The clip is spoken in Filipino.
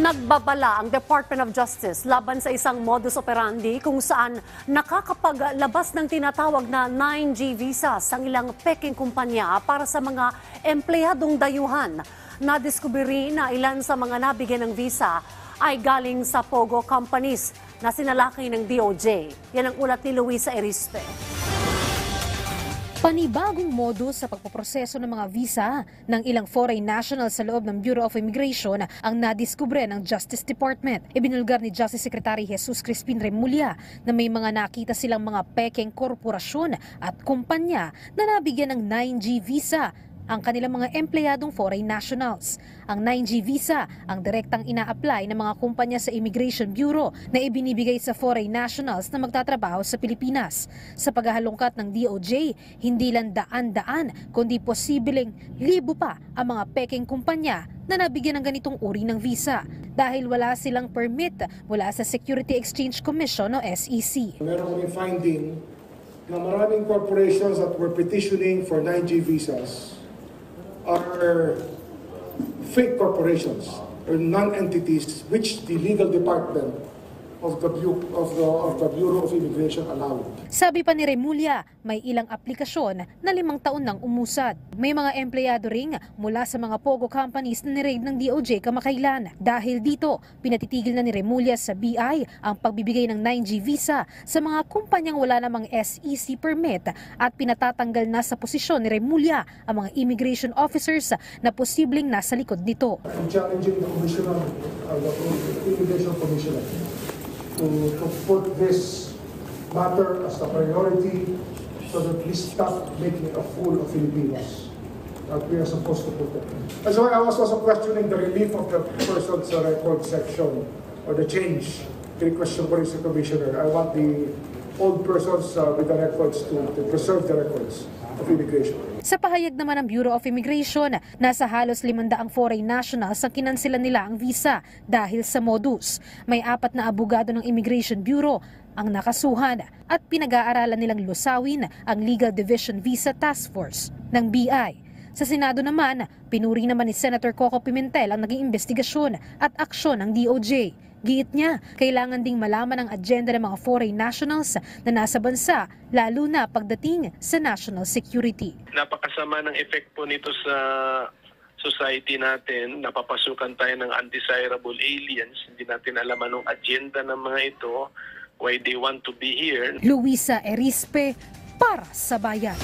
Nagbabala ang Department of Justice laban sa isang modus operandi kung saan nakakapaglabas ng tinatawag na 9G visas ang ilang peking kumpanya para sa mga empleyadong dayuhan. Nadiskubre na ilan sa mga nabigyan ng visa ay galing sa Pogo companies na sinalakay ng DOJ. Yan ang ulat ni Luisa Erispe. Panibagong modus sa pagpoproseso ng mga visa ng ilang foreign nationals sa loob ng Bureau of Immigration ang nadiskubre ng Justice Department. Ibinulgar ni Justice Secretary Jesus Crispin Remulla na may mga nakita silang mga pekeng korporasyon at kumpanya na nabigyan ng 9G visa ang kanilang mga empleyadong foreign nationals. Ang 9G visa ang direktang ina-apply ng mga kumpanya sa Immigration Bureau na ibinibigay sa foreign nationals na magtatrabaho sa Pilipinas. Sa paghahalungkat ng DOJ, hindi lang daan-daan kundi posibleng libo pa ang mga peking kumpanya na nabigyan ng ganitong uri ng visa dahil wala silang permit mula sa Security Exchange Commission o SEC. Meron kami finding na maraming corporations that were petitioning for 9G visas are fake corporations or non-entities which the legal department of the Bureau of Immigration allowed. Sabi pa ni Remulla, may ilang aplikasyon na 5 taon nang umusad. May mga empleyado ring mula sa mga Pogo companies na niraid ng DOJ kamakailan. Dahil dito, pinatitigil na ni Remulla sa BI ang pagbibigay ng 9G visa sa mga kumpanyang wala namang SEC permit at pinatatanggal na sa posisyon ni Remulla ang mga immigration officers na posibleng nasa likod nito. I'm challenging the Commissioner, the Immigration Commissioner, to put this matter as a priority so that we stop making a fool of Filipinos that we are supposed to protect. That's why I was also questioning the relief of the person's record section or the change. The question for the Commissioner, I want the old persons with the records to preserve the records of immigration. Sa pahayag naman ng Bureau of Immigration, nasa halos 500 foreign nationals ang kinansilan nila ang visa dahil sa modus. May 4 na abogado ng Immigration Bureau ang nakasuhan at pinag-aaralan nilang lusawin ang Legal Division Visa Task Force ng BI. Sa Senado naman, pinuri naman ni Senator Coco Pimentel ang naging investigasyon at aksyon ng DOJ. Giit niya, kailangan ding malaman ang agenda ng mga foreign nationals na nasa bansa, lalo na pagdating sa national security. Napakasama ng effect po nito sa society natin. Napapasukan tayo ng undesirable aliens. Hindi natin alam anong agenda ng mga ito, why they want to be here. Luisa Erispe, para sa Bayan.